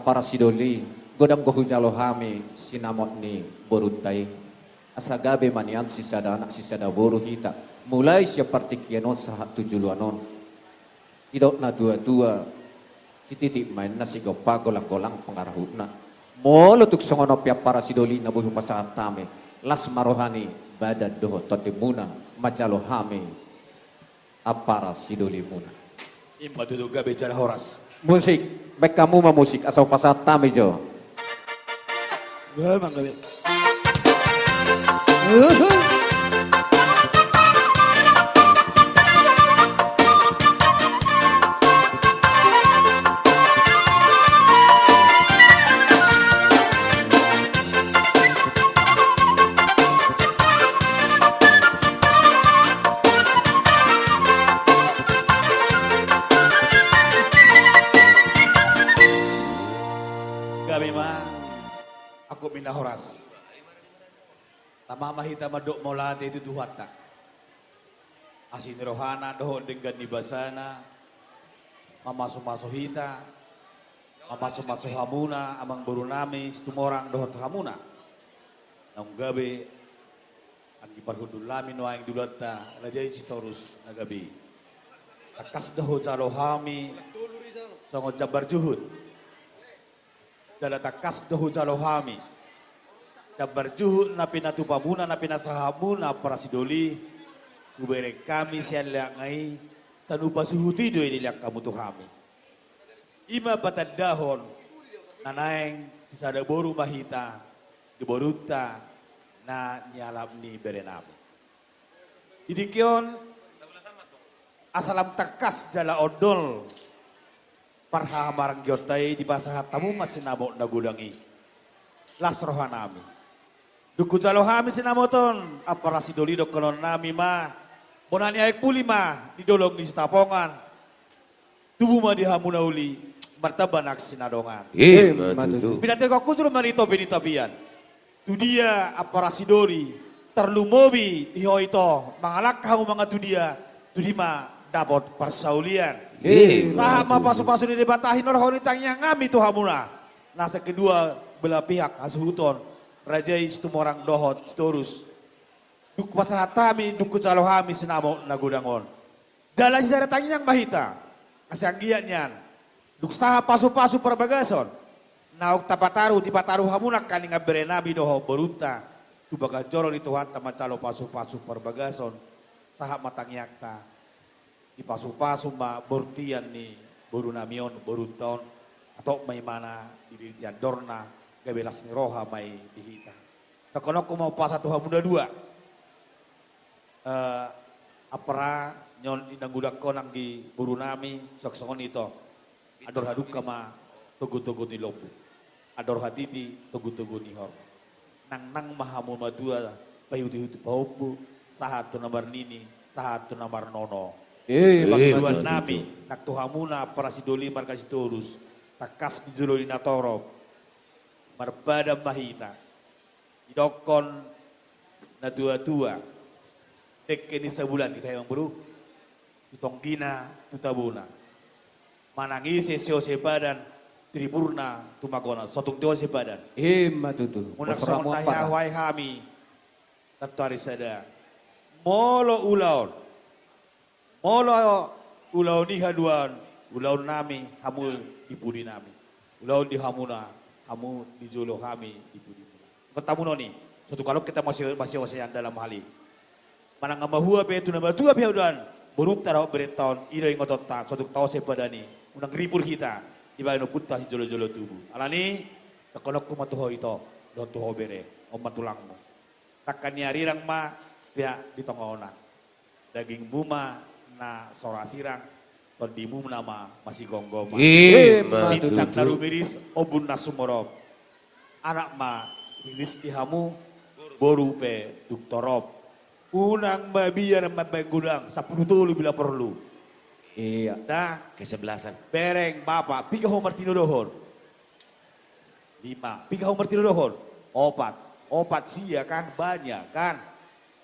Apara sidoli, godang gohujalo hami sinamot ni borutai. Asagabe maniam sisada anak sisada boru hita. Mulai seperti kianon sahat tujuluanon. Tidak na dua-dua. Si titik main na si gopa golang-golang pengarahutna. Molo tuk songono pia para sidoli na buhu pasahat tame. Las marohani badad doho totimuna majalo hami. Apara sidoli muna. Imba duduk gabe cara horas. Musik, baik kamu mah musik asal pasahat tame jo. Gue emang gabe. Gabe mah aku pindah horas. Tama mahita madok molate itu duhata. Asin rohana doho dengan nibasana. Mamaso-maso hita. Mamaso-maso hamuna amang burunami situmorang doho hamuna. Nang gabe ang iparhudul lamin wa ang dulata rajai citorus na gabi. Akas doho calohami songo jabar juhud. Dala takas doho calohami. Jabar juhud na pinatupamuna na pinasahamuna para sidoli. Ubere kami siya ngai sanupa suhuti do inilang kamu tuhami. Ima patadahon nanaeng sisada boru mahita di boruta na nyalam ni berenami. Idikyon asalam takas jala odol parha marang gyotai di pasahat tamu masih namo nagudangi las rohanami. Duku jalo hami sinamoton apara sidoli do konon nami ma bonani aek puli ma didolong di setapongan tubuh ma dihamuna uli martabanak sinadongan. Matutu. Binatang kau kucur manito benitapian. Tu dia apara sidori terlumobi ihoito mangalak kamu mga tu dia tu dima dapat persaulian. Sama pasu-pasu di debatahin orang tangnya ngami tu hamuna. Nasa kedua belah pihak asuhuton rajai situmorang dohot sitorus. Duk pasahatami duk calohami sinamo nagudangon. Jalan sisara tangnya yang mahita. Kasanggian yan. Duk saha pasu-pasu perbagason. Nauk tapataru tipataru hamunak kaning berenabi doho beruta. Tu baga joro di Tuhan tama calo pasu-pasu perbagason. Saha matang yakta. Di pasu-pasu ma bortian ni boru namion boruton. Atau may mana di dorna gabelas ni roha may dihita. Nakonok ko mau pasatu hamuda dua. Apara nyon inang gudak konang di boru nami sok-sokon ito. Ador haduka ma tugu-tugu ni lopu. Ador hatiti tugu-tugu ni hor. Nang mahamu madua payuti-huti paupu sahatu namar nini sahatu namar nono. Pagduan nami naktuhamuna para sidoli markasi torus takas di juro na torob marbada mahita idokon na tua-tua dekke ni sebulan kita yang buru itong gina tutabuna manangisi sio sepadan tripurna tumakona sotung teo sepadan Matutu. unak sonotaya wai hami tatari sada molo ulaon ni haduan ulaon nami hamu ipudi nami ulaon di hamuna hamu di jolo kami ipudi ketemu noni suatu kalau kita masih osean dalam hali manang amahua pe tu nabatu pe udan buruk tarau bereton iro ngotot ta suatu tau sepadani unang ripur kita di baino putta si jolo-jolo tubuh alani takolok ku matuho ito do tuho bere o matulangmu takkan yarirang ma pia di tongona daging buma na sora sirang tondimu nama masih gonggoma bintang narumiris obun nasumorob anak ma rilis dihamu boru pe duktorob unang mabiar mabagudang 10 tulu bila perlu Iya. nah Kesebelasan. bereng bapak piga homer tinudohon 5 piga homer tinudohon 4 sia kan banyak kan.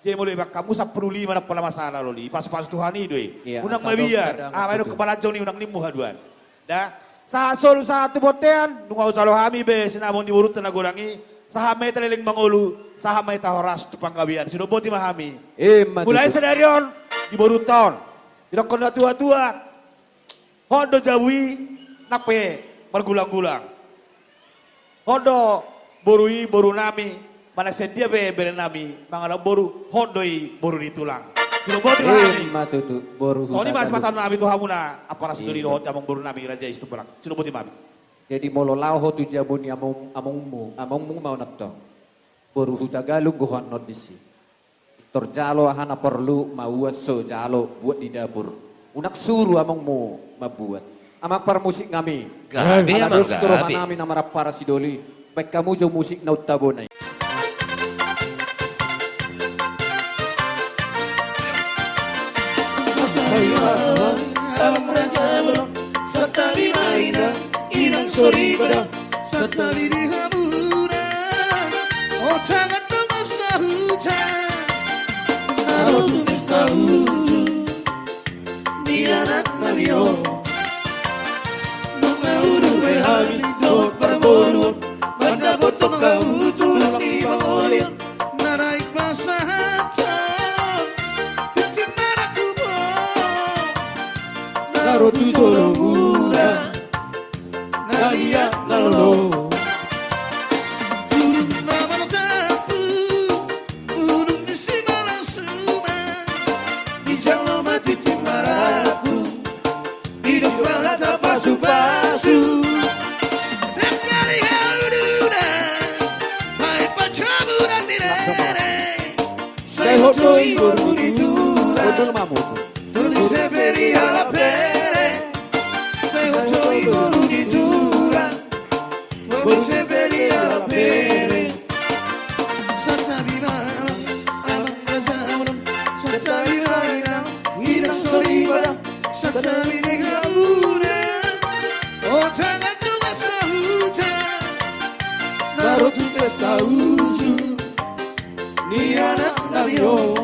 Jadi mulai kamu 10 na pala masalah loli pas Tuhan itu Iya, unang asal mabiar kadang ah betul. kepala Joni unang nimu haduan dah Sa solo sa tubotean, nung ako hami be, sinamong ni Burut na nagurangi, sa hamay talaling mangulu, sa hamay tahoras tupang kabiyan. Sinuboti mahami. Mulai sa darion, di Buruton. Dinakon na tua-tua. Hondo jawi, nakpe, margulang-gulang. Hondo, borui, boru nami, mana sedia be bere nami, mangalang boru, hondoi, boru ditulang. Sinuboti mahami. Matutu boru. Kau ni mas mata nami tu hamuna, apa rasa tu di rohot among boru nami raja itu perang. Sinuboti mahami. Jadi mololau ho tu jabuni amongmu mau nakto. Boru hutagalung gohon not disi. Torjalo hana perlu mau so jalo buat di dapur. Unak suruh amongmu mabuat. Amak par musik ngami. Gabi Ala amang dos toro gabi. hanami namara para sidoli. Baik kamu jo musik naut tabonai. Satari maina, inang soribada, satari di hamura, oh tangan dengan sahuta, kalau tulis tahu, ni anak Mario, bunga ulu hari dok berburu, banda botol kamu tulang iba oleh, naik pasahata, titik maraku bo. Naro tu jolo mura, naia nalo. Urung nama tapu, urung misi malasuma, di jalo mati timaraku, hidup bangsa pasu-pasu. Dekali haluduna, hai pacaburan direre, saya hoto ibu ditura. Betul mamu. Tulis seperi ala pere, saya ucoi guru di tura, guru seperi ala pere. Satabi malam, abang rajaman, satabi malam, hidup soribara, satabi negara. Oh tangan dua sahuta, naruh tu tes tahu, ni anak Nabio.